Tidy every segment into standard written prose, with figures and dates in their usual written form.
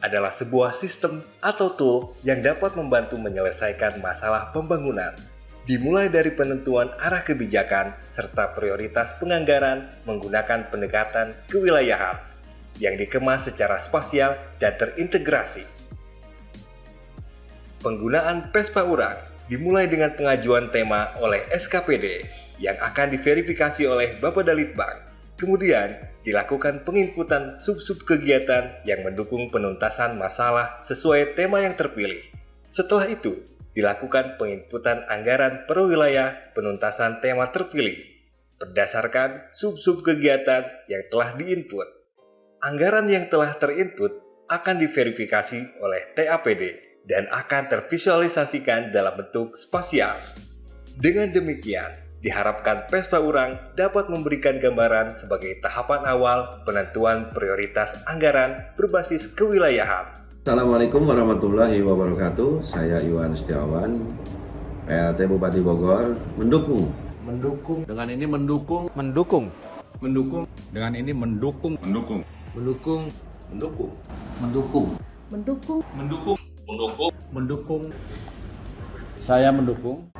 adalah sebuah sistem atau tool yang dapat membantu menyelesaikan masalah pembangunan. Dimulai dari penentuan arah kebijakan serta prioritas penganggaran menggunakan pendekatan kewilayahan yang dikemas secara spasial dan terintegrasi. Penggunaan PESPA Urang dimulai dengan pengajuan tema oleh SKPD yang akan diverifikasi oleh Bapedalitbang. Kemudian dilakukan penginputan sub-sub kegiatan yang mendukung penuntasan masalah sesuai tema yang terpilih. Setelah itu, dilakukan penginputan anggaran per wilayah penuntasan tema terpilih berdasarkan sub-sub kegiatan yang telah diinput. Anggaran yang telah terinput akan diverifikasi oleh TAPD dan akan tervisualisasikan dalam bentuk spasial. Dengan demikian, diharapkan PESPA Urang dapat memberikan gambaran sebagai tahapan awal penentuan prioritas anggaran berbasis kewilayahan. Assalamualaikum warahmatullahi wabarakatuh. Saya Iwan Setiawan, PLT Bupati Bogor, mendukung. Dengan ini mendukung. Dengan ini mendukung. Saya mendukung.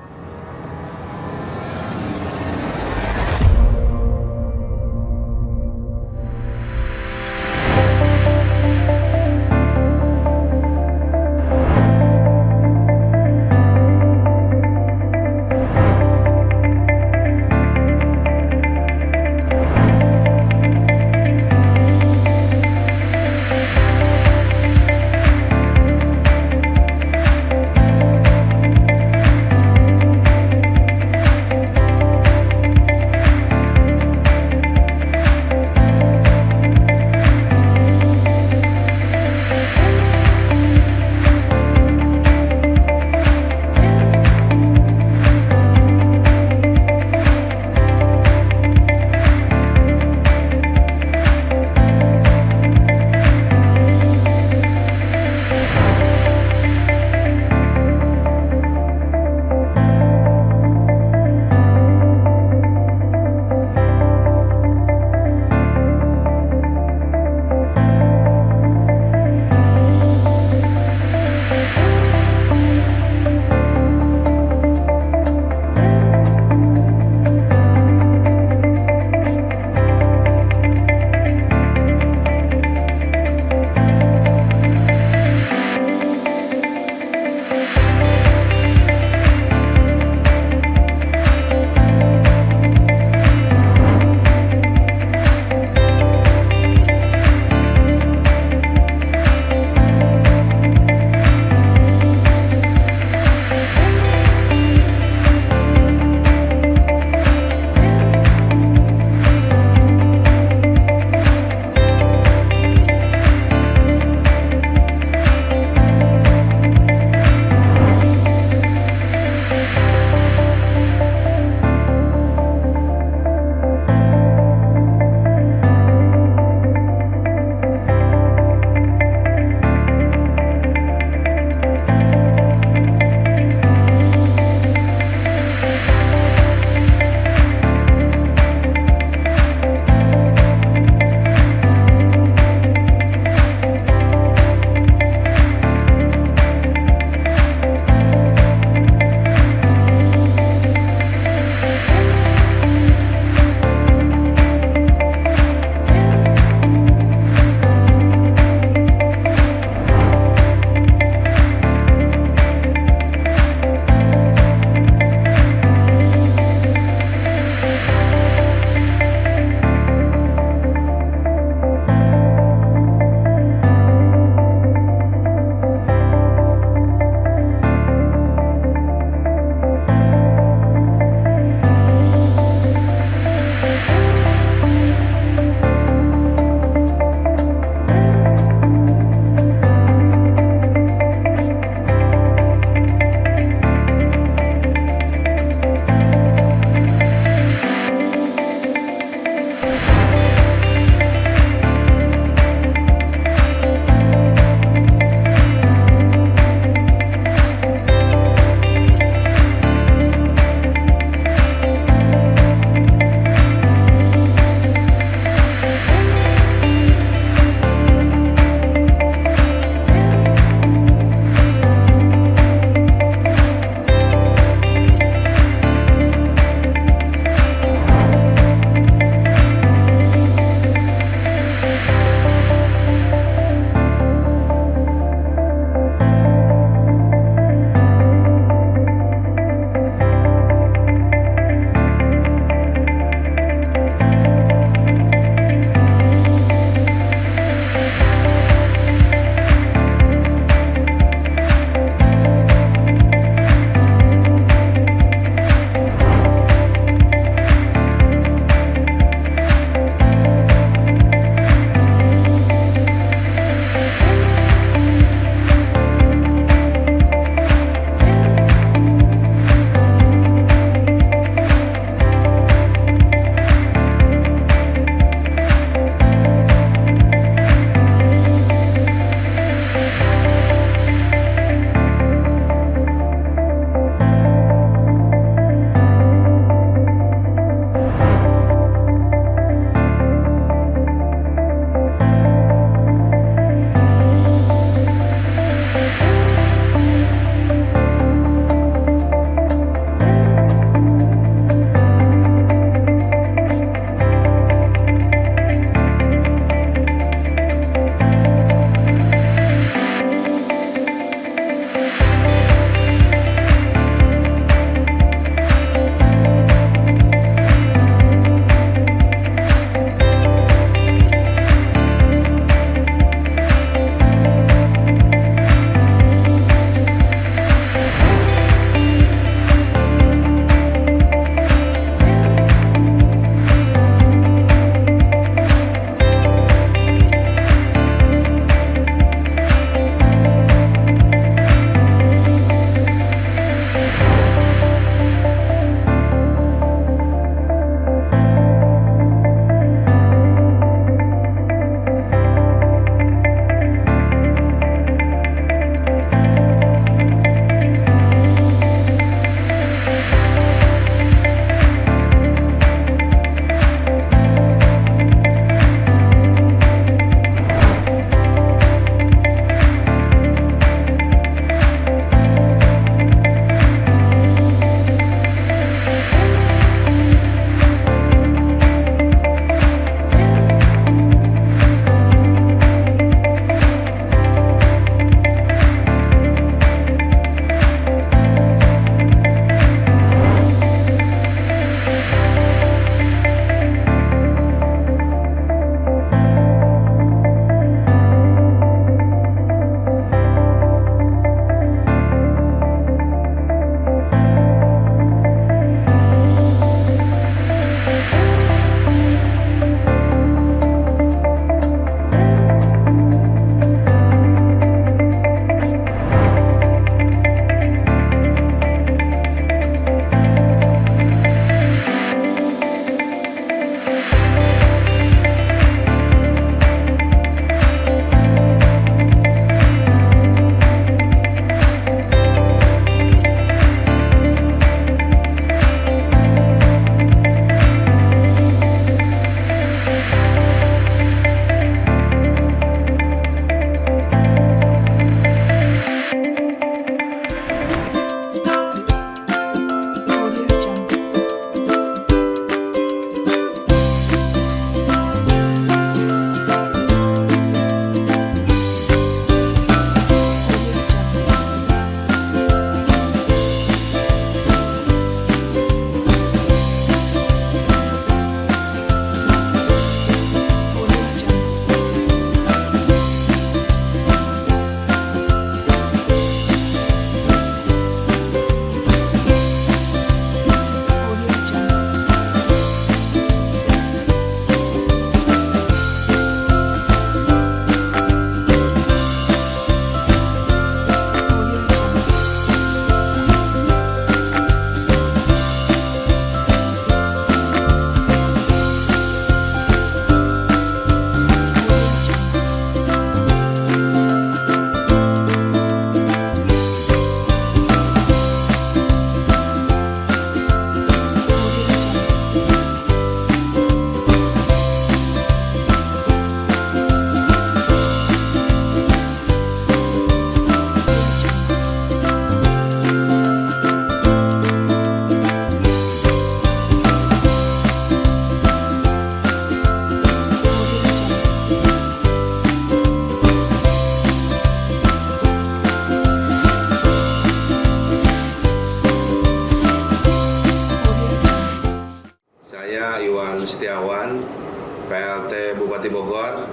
Bupati Bogor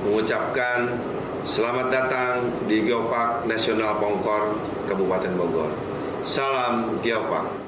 mengucapkan selamat datang di Geopark Nasional Pongkor, Kabupaten Bogor. Salam Geopark.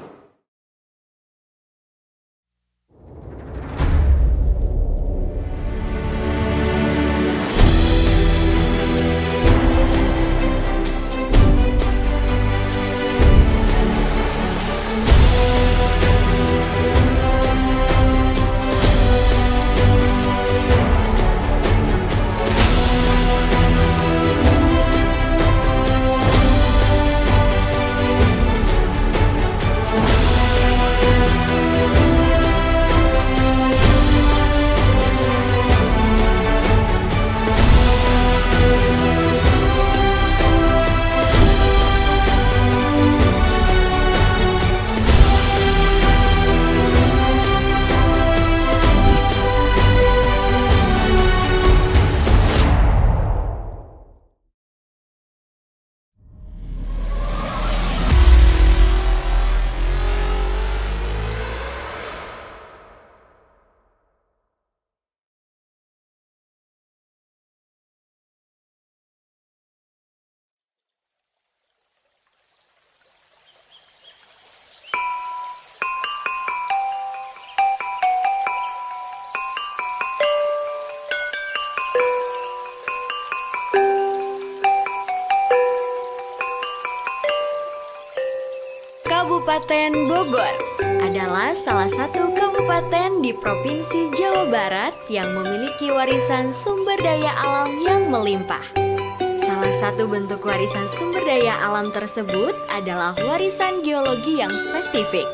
Kabupaten Bogor adalah salah satu kabupaten di Provinsi Jawa Barat yang memiliki warisan sumber daya alam yang melimpah. Salah satu bentuk warisan sumber daya alam tersebut adalah warisan geologi yang spesifik.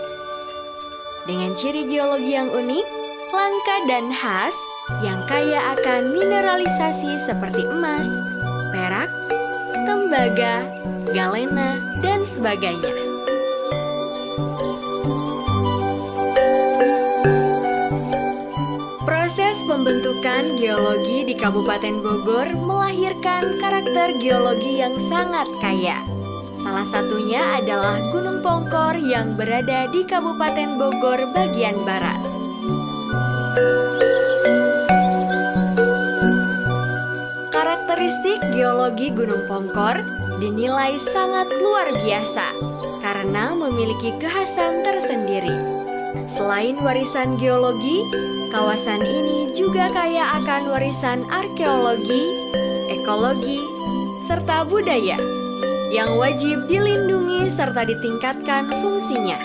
Dengan ciri geologi yang unik, langka dan khas, yang kaya akan mineralisasi seperti emas, perak, tembaga, galena, dan sebagainya. Proses pembentukan geologi di Kabupaten Bogor melahirkan karakter geologi yang sangat kaya. Salah satunya adalah Gunung Pongkor yang berada di Kabupaten Bogor bagian barat. Karakteristik geologi Gunung Pongkor dinilai sangat luar biasa karena memiliki kekhasan tersendiri. Selain warisan geologi, kawasan ini juga kaya akan warisan arkeologi, ekologi, serta budaya yang wajib dilindungi serta ditingkatkan fungsinya.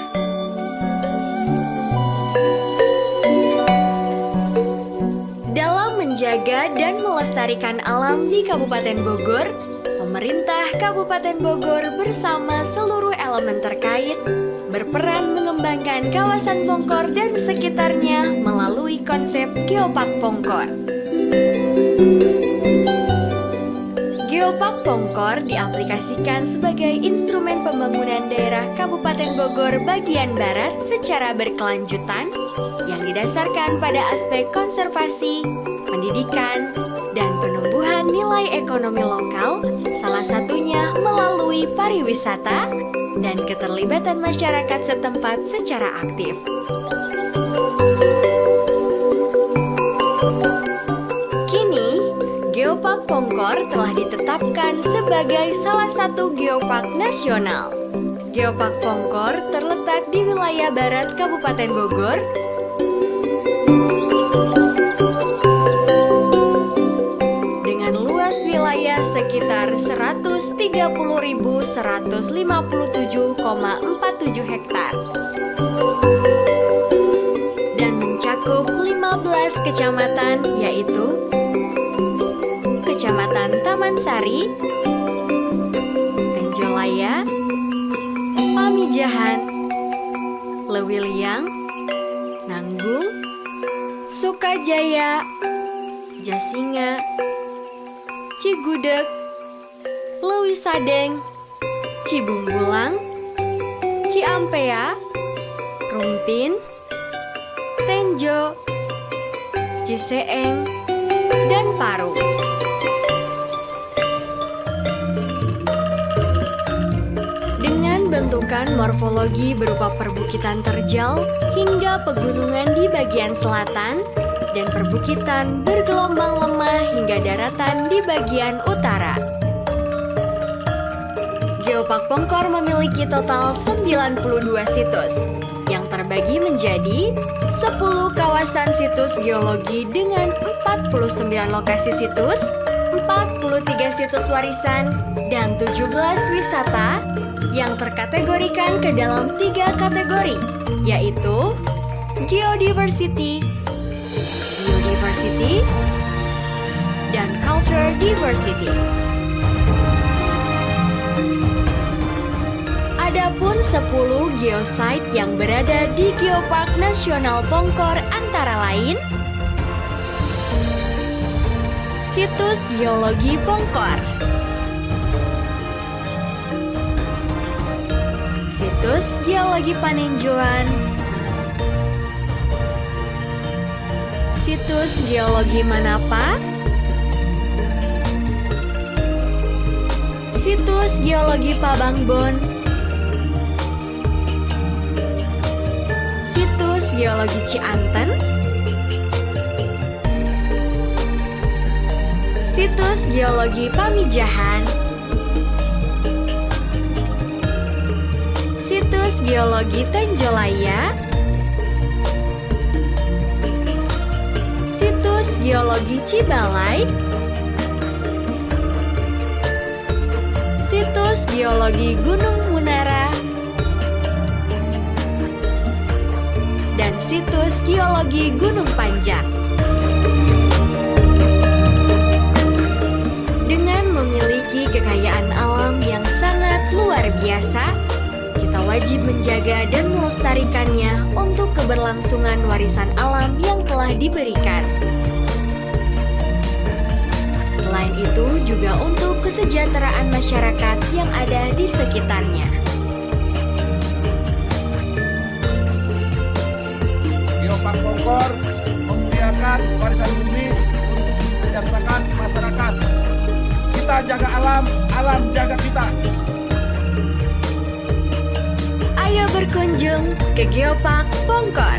Dalam menjaga dan melestarikan alam di Kabupaten Bogor, pemerintah Kabupaten Bogor bersama seluruh elemen terkait berperan mengembangkan kawasan Pongkor dan sekitarnya melalui konsep Geopark Pongkor. Geopark Pongkor diaplikasikan sebagai instrumen pembangunan daerah Kabupaten Bogor bagian barat secara berkelanjutan yang didasarkan pada aspek konservasi, pendidikan, dan penumbuhan nilai ekonomi lokal, salah satunya melalui pariwisata dan keterlibatan masyarakat setempat secara aktif. Kini, Geopark Pongkor telah ditetapkan sebagai salah satu geopark nasional. Geopark Pongkor terletak di wilayah barat Kabupaten Bogor, dengan luas wilayah sekitar 130.157,47 hektar dan mencakup 15 kecamatan, yaitu Kecamatan Taman Sari, Tenjolaya, Pamijahan, Lewiliang, Nanggung, Sukajaya, Jasinga, Cigudeg, Lewisadeng, Cibungbulang, Ciampea, Rumpin, Tenjo, Ciseeng, dan Paru. Dengan bentukan morfologi berupa perbukitan terjal hingga pegunungan di bagian selatan, dan perbukitan bergelombang lemah hingga daratan di bagian utara. Geopark Pongkor memiliki total 92 situs yang terbagi menjadi 10 kawasan situs geologi dengan 49 lokasi situs, 43 situs warisan, dan 17 wisata yang terkategorikan ke dalam 3 kategori, yaitu Geodiversity, Biodiversity, dan Culture Diversity. Adapun 10 geosite yang berada di Geopark Nasional Pongkor antara lain Situs Geologi Pongkor, Situs Geologi Panenjoan, Situs Geologi Manapa, Situs Geologi Pabangbon, Situs Geologi Cianten, Situs Geologi Pamijahan, Situs Geologi Tenjolaya, Situs Geologi Cibalai, Situs Geologi Gunung Munara, dan Situs Geologi Gunung Panjang. Dengan memiliki kekayaan alam yang sangat luar biasa, kita wajib menjaga dan melestarikannya untuk keberlangsungan warisan alam yang telah diberikan. Selain itu, juga untuk kesejahteraan masyarakat yang ada di sekitarnya. Geopark Pongkor memuliakan warisan bumi untuk mensejahterakan masyarakat. Kita jaga alam, alam jaga kita. Ayo berkunjung ke Geopark Pongkor.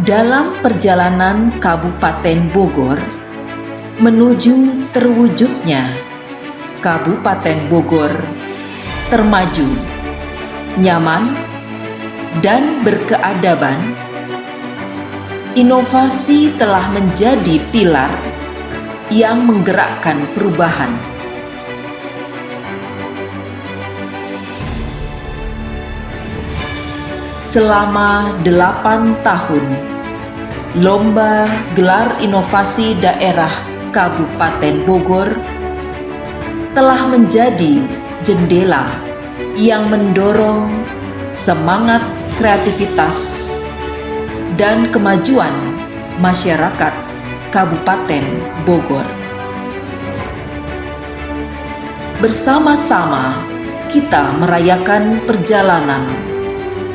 Dalam perjalanan Kabupaten Bogor menuju terwujudnya Kabupaten Bogor termaju, nyaman, dan berkeadaban, inovasi telah menjadi pilar yang menggerakkan perubahan. Selama 8 tahun, Lomba Gelar Inovasi Daerah Kabupaten Bogor telah menjadi jendela yang mendorong semangat kreativitas dan kemajuan masyarakat Kabupaten Bogor. Bersama-sama kita merayakan perjalanan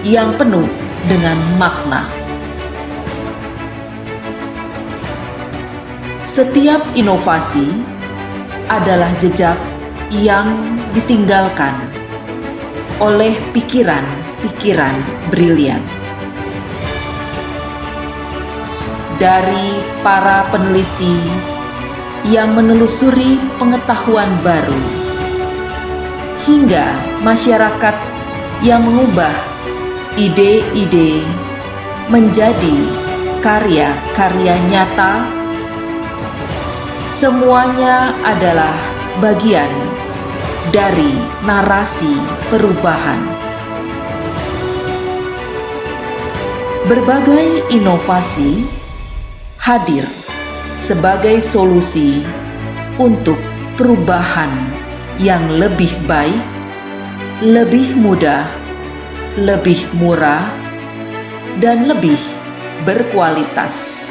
yang penuh dengan makna. Setiap inovasi adalah jejak yang ditinggalkan oleh pikiran-pikiran brilian dari para peneliti yang menelusuri pengetahuan baru, hingga masyarakat yang mengubah ide-ide menjadi karya-karya nyata. Semuanya adalah bagian dari narasi perubahan. Berbagai inovasi hadir sebagai solusi untuk perubahan yang lebih baik, lebih mudah, lebih murah, dan lebih berkualitas.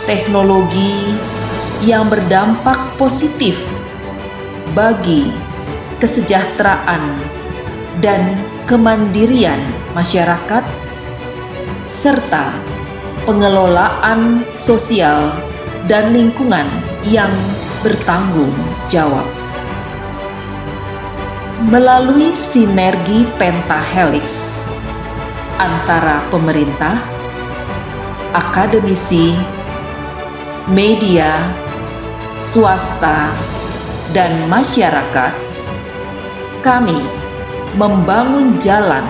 Teknologi yang berdampak positif bagi kesejahteraan dan kemandirian masyarakat, serta pengelolaan sosial dan lingkungan yang bertanggung jawab. Melalui sinergi pentahelix antara pemerintah, akademisi, media, swasta, dan masyarakat, kami membangun jalan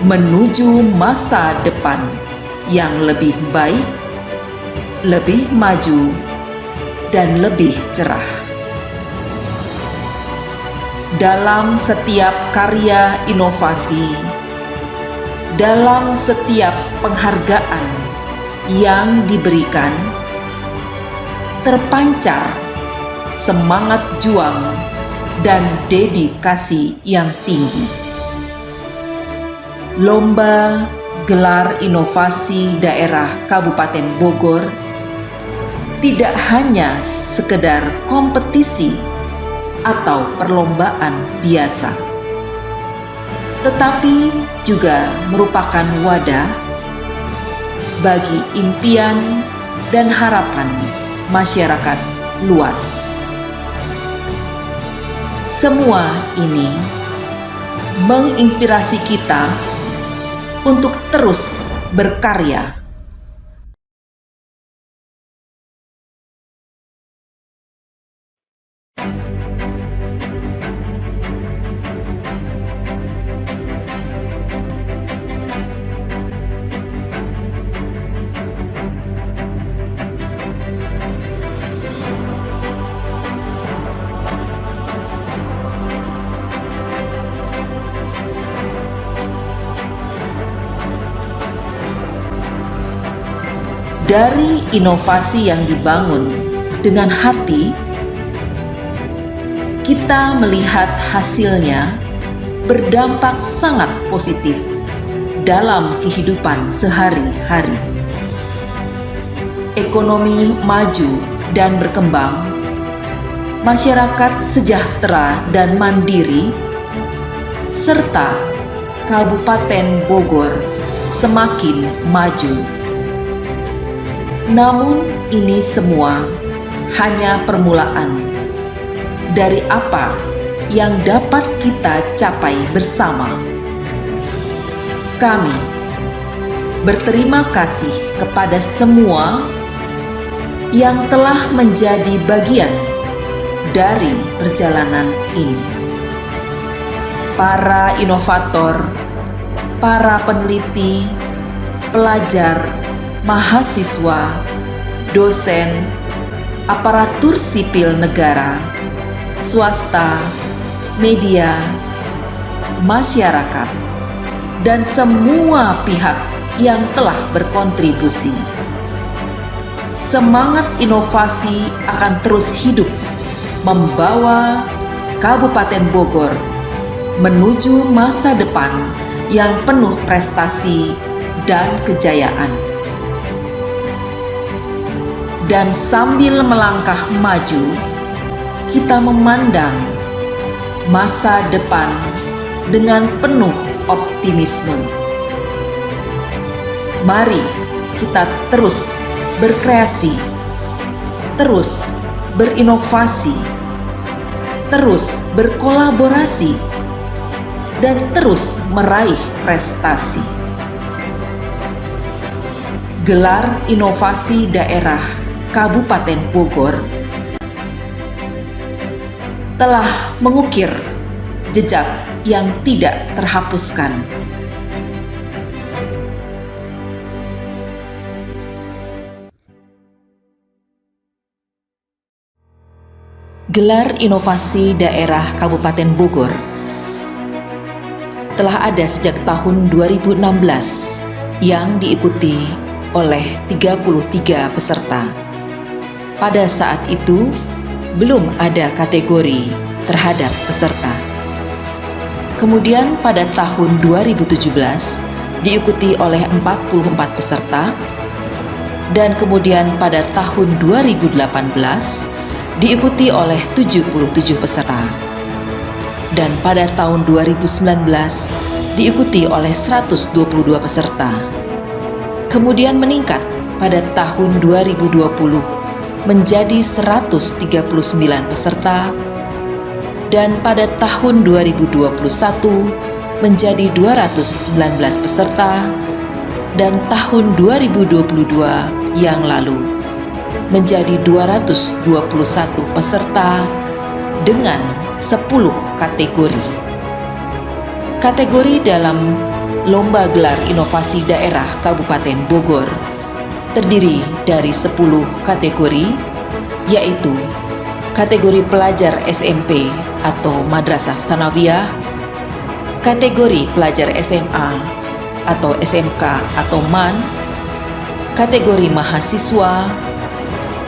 menuju masa depan yang lebih baik, lebih maju, dan lebih cerah. Dalam setiap karya inovasi, dalam setiap penghargaan yang diberikan, terpancar semangat juang dan dedikasi yang tinggi. Lomba Gelar Inovasi Daerah Kabupaten Bogor tidak hanya sekedar kompetisi atau perlombaan biasa, tetapi juga merupakan wadah bagi impian dan harapan masyarakat luas. Semua ini menginspirasi kita untuk terus berkarya. Dari inovasi yang dibangun dengan hati, kita melihat hasilnya berdampak sangat positif dalam kehidupan sehari-hari. Ekonomi maju dan berkembang, masyarakat sejahtera dan mandiri, serta Kabupaten Bogor semakin maju. Namun ini semua hanya permulaan dari apa yang dapat kita capai bersama. Kami berterima kasih kepada semua yang telah menjadi bagian dari perjalanan ini. Para inovator, para peneliti, pelajar, mahasiswa, dosen, aparatur sipil negara, swasta, media, masyarakat, dan semua pihak yang telah berkontribusi. Semangat inovasi akan terus hidup membawa Kabupaten Bogor menuju masa depan yang penuh prestasi dan kejayaan. Dan sambil melangkah maju, kita memandang masa depan dengan penuh optimisme. Mari kita terus berkreasi, terus berinovasi, terus berkolaborasi, dan terus meraih prestasi. Gelar Inovasi Daerah Kabupaten Bogor telah mengukir jejak yang tidak terhapuskan. Gelar Inovasi Daerah Kabupaten Bogor telah ada sejak tahun 2016 yang diikuti oleh 33 peserta. Pada saat itu, belum ada kategori terhadap peserta. Kemudian pada tahun 2017 diikuti oleh 44 peserta, dan kemudian pada tahun 2018 diikuti oleh 77 peserta. Dan pada tahun 2019 diikuti oleh 122 peserta. Kemudian meningkat pada tahun 2020 menjadi 139 peserta, dan pada tahun 2021 menjadi 219 peserta, dan tahun 2022 yang lalu menjadi 221 peserta dengan 10 kategori. Kategori dalam Lomba Gelar Inovasi Daerah Kabupaten Bogor terdiri dari 10 kategori, yaitu kategori pelajar SMP atau Madrasah Tsanawiyah, kategori pelajar SMA atau SMK atau MAN, kategori mahasiswa,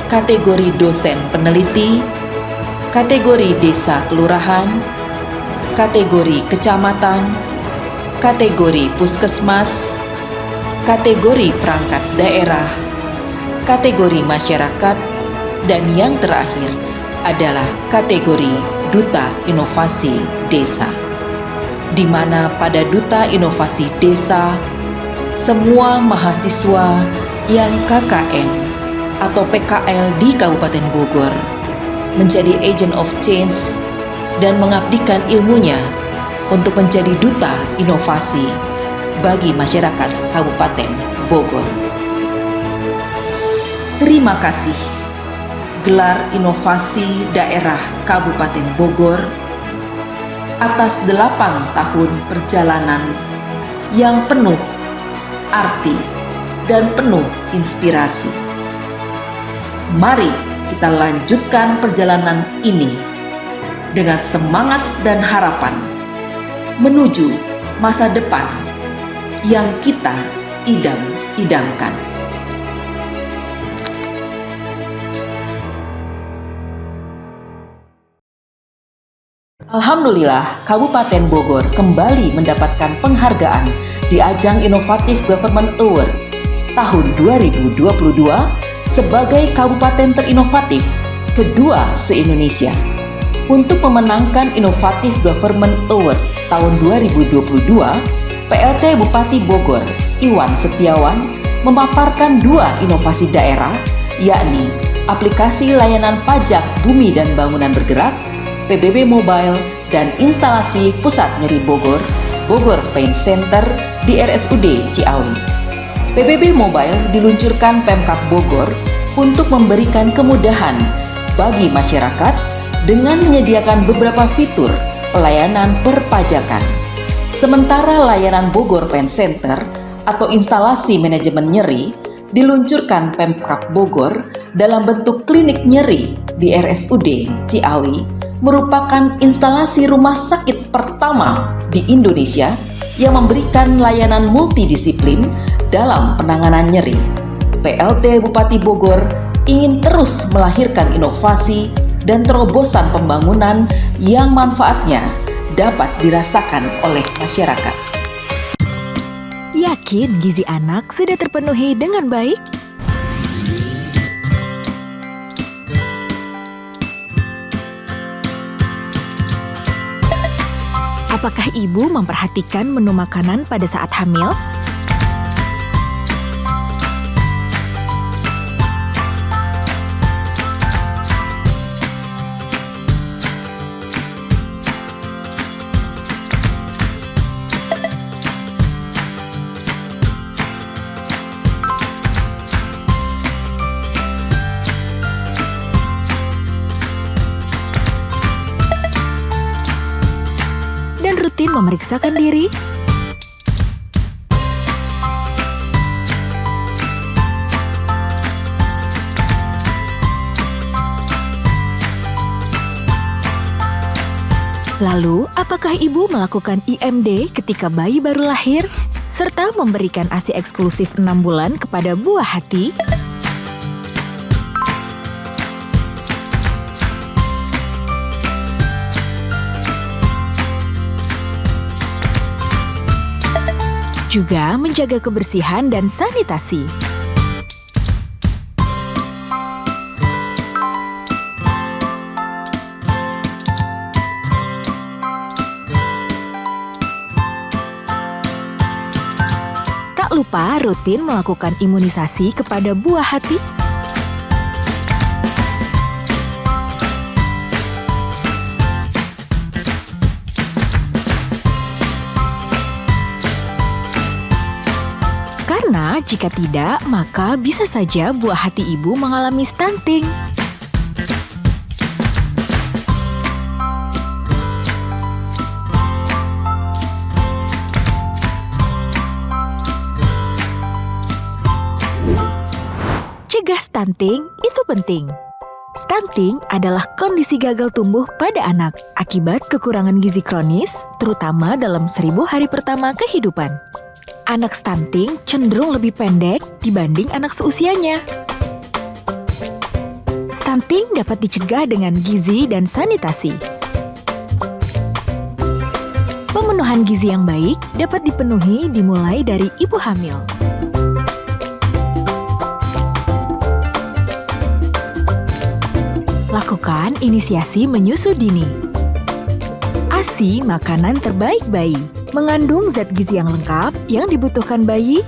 kategori dosen peneliti, kategori desa kelurahan, kategori kecamatan, kategori puskesmas, kategori perangkat daerah, kategori masyarakat, dan yang terakhir adalah kategori Duta Inovasi Desa, di mana pada Duta Inovasi Desa, semua mahasiswa yang KKN atau PKL di Kabupaten Bogor menjadi agent of change dan mengabdikan ilmunya untuk menjadi duta inovasi bagi masyarakat Kabupaten Bogor. Terima kasih Gelar Inovasi Daerah Kabupaten Bogor atas 8 tahun perjalanan yang penuh arti dan penuh inspirasi. Mari kita lanjutkan perjalanan ini dengan semangat dan harapan menuju masa depan yang kita idam-idamkan. Alhamdulillah, Kabupaten Bogor kembali mendapatkan penghargaan di ajang Innovative Government Award tahun 2022 sebagai Kabupaten Terinovatif kedua se-Indonesia. Untuk memenangkan Innovative Government Award tahun 2022, PLT Bupati Bogor, Iwan Setiawan, memaparkan 2 inovasi daerah, yakni aplikasi layanan pajak bumi dan bangunan bergerak, PBB Mobile, dan instalasi Pusat Nyeri Bogor, Bogor Pain Center di RSUD Ciawi. PBB Mobile diluncurkan Pemkab Bogor untuk memberikan kemudahan bagi masyarakat dengan menyediakan beberapa fitur pelayanan perpajakan. Sementara layanan Bogor Pain Center atau instalasi manajemen nyeri diluncurkan Pemkab Bogor dalam bentuk klinik nyeri di RSUD Ciawi merupakan instalasi rumah sakit pertama di Indonesia yang memberikan layanan multidisiplin dalam penanganan nyeri. PLT Bupati Bogor ingin terus melahirkan inovasi dan terobosan pembangunan yang manfaatnya dapat dirasakan oleh masyarakat. Yakin gizi anak sudah terpenuhi dengan baik? Apakah ibu memperhatikan menu makanan pada saat hamil? Dan rutin memeriksakan diri? Lalu, apakah ibu melakukan IMD ketika bayi baru lahir? Serta memberikan ASI eksklusif 6 bulan kepada buah hati? Juga menjaga kebersihan dan sanitasi. Tak lupa rutin melakukan imunisasi kepada buah hati. Karena jika tidak, maka bisa saja buah hati ibu mengalami stunting. Cegah stunting itu penting. Stunting adalah kondisi gagal tumbuh pada anak akibat kekurangan gizi kronis, terutama dalam 1000 hari pertama kehidupan. Anak stunting cenderung lebih pendek dibanding anak seusianya. Stunting dapat dicegah dengan gizi dan sanitasi. Pemenuhan gizi yang baik dapat dipenuhi dimulai dari ibu hamil. Lakukan inisiasi menyusu dini. ASI makanan terbaik bayi. Mengandung zat gizi yang lengkap yang dibutuhkan bayi,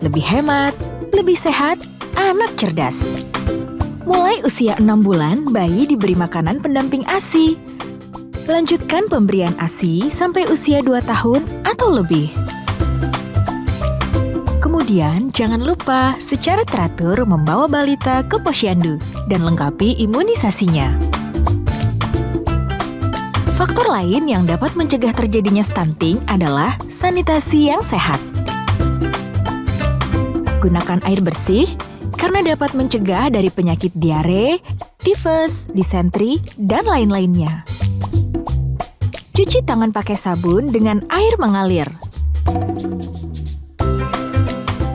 lebih hemat, lebih sehat, anak cerdas. Mulai usia 6 bulan, bayi diberi makanan pendamping ASI. Lanjutkan pemberian ASI sampai usia 2 tahun atau lebih. Kemudian, jangan lupa secara teratur membawa balita ke posyandu dan lengkapi imunisasinya. Faktor lain yang dapat mencegah terjadinya stunting adalah sanitasi yang sehat. Gunakan air bersih karena dapat mencegah dari penyakit diare, tifus, disentri, dan lain-lainnya. Cuci tangan pakai sabun dengan air mengalir.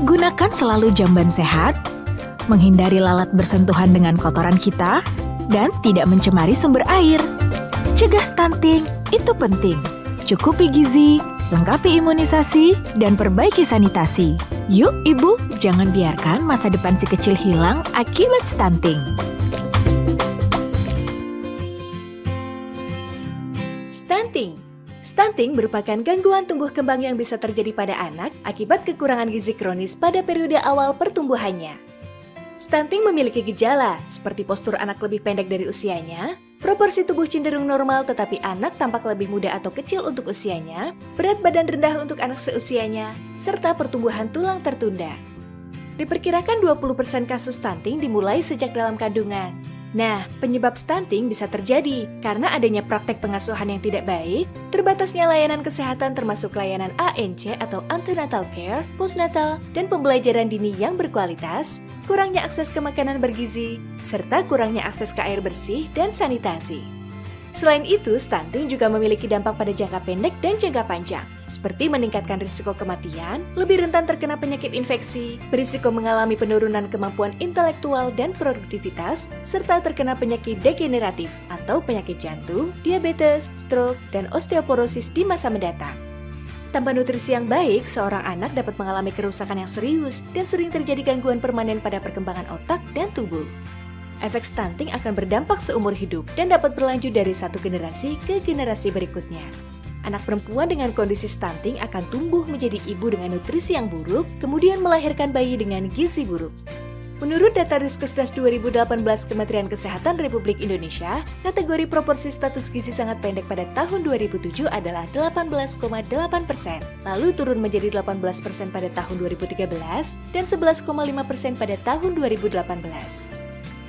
Gunakan selalu jamban sehat, menghindari lalat bersentuhan dengan kotoran kita, dan tidak mencemari sumber air. Cegah stunting itu penting. Cukupi gizi, lengkapi imunisasi, dan perbaiki sanitasi. Yuk ibu, jangan biarkan masa depan si kecil hilang akibat stunting. Stunting. Stunting merupakan gangguan tumbuh kembang yang bisa terjadi pada anak akibat kekurangan gizi kronis pada periode awal pertumbuhannya. Stunting memiliki gejala seperti postur anak lebih pendek dari usianya, proporsi tubuh cenderung normal tetapi anak tampak lebih muda atau kecil untuk usianya, berat badan rendah untuk anak seusianya, serta pertumbuhan tulang tertunda. Diperkirakan 20% kasus stunting dimulai sejak dalam kandungan. Nah, penyebab stunting bisa terjadi karena adanya praktek pengasuhan yang tidak baik, terbatasnya layanan kesehatan termasuk layanan ANC atau antenatal care, postnatal, dan pembelajaran dini yang berkualitas, kurangnya akses ke makanan bergizi, serta kurangnya akses ke air bersih dan sanitasi. Selain itu, stunting juga memiliki dampak pada jangka pendek dan jangka panjang, seperti meningkatkan risiko kematian, lebih rentan terkena penyakit infeksi, berisiko mengalami penurunan kemampuan intelektual dan produktivitas, serta terkena penyakit degeneratif atau penyakit jantung, diabetes, stroke, dan osteoporosis di masa mendatang. Tanpa nutrisi yang baik, seorang anak dapat mengalami kerusakan yang serius dan sering terjadi gangguan permanen pada perkembangan otak dan tubuh. Efek stunting akan berdampak seumur hidup dan dapat berlanjut dari satu generasi ke generasi berikutnya. Anak perempuan dengan kondisi stunting akan tumbuh menjadi ibu dengan nutrisi yang buruk, kemudian melahirkan bayi dengan gizi buruk. Menurut data Riskesdas 2018 Kementerian Kesehatan Republik Indonesia, kategori proporsi status gizi sangat pendek pada tahun 2007 adalah 18,8%, lalu turun menjadi 18% pada tahun 2013 dan 11,5% pada tahun 2018.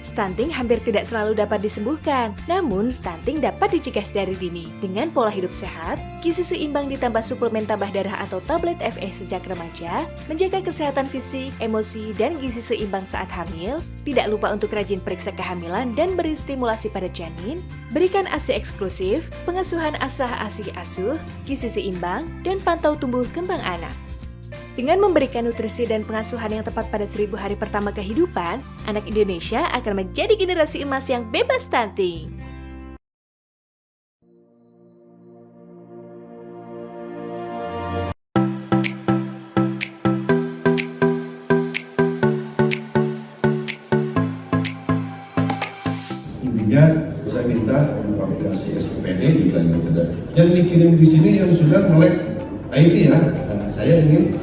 Stunting hampir tidak selalu dapat disembuhkan, namun stunting dapat dicegah dari dini dengan pola hidup sehat, gizi seimbang ditambah suplemen tambah darah atau tablet FE sejak remaja, menjaga kesehatan fisik, emosi, dan gizi seimbang saat hamil, tidak lupa untuk rajin periksa kehamilan dan beri stimulasi pada janin, berikan ASI eksklusif, pengasuhan ASI asuh, gizi seimbang, dan pantau tumbuh kembang anak. Dengan memberikan nutrisi dan pengasuhan yang tepat pada 1000 hari pertama kehidupan, anak Indonesia akan menjadi generasi emas yang bebas stunting. Intinya saya minta aplikasi SKPD juga yang tidak. Yang dikirim di sini yang sudah melek IT ya. Nah, saya ingin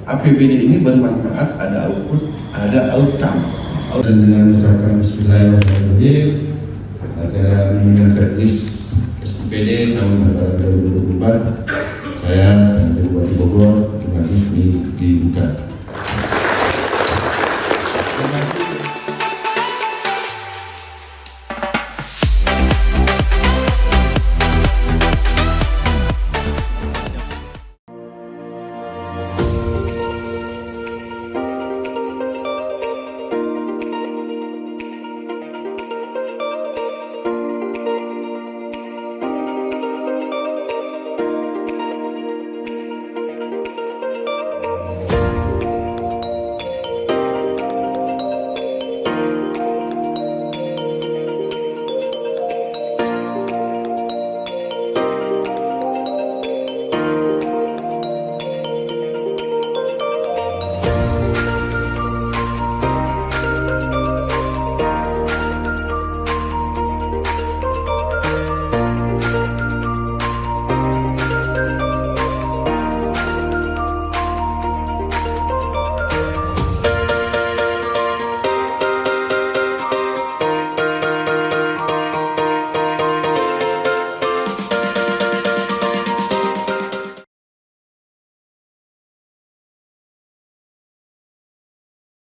APBD ini bermanfaat, ada output, ada outcome. Dan dengan mengucapkan bismillahirrahmanirrahim, acara mengingatkan SPD tahun 2024, saya dari Bupati Bogor dengan IFMI dibuka. Terima kasih.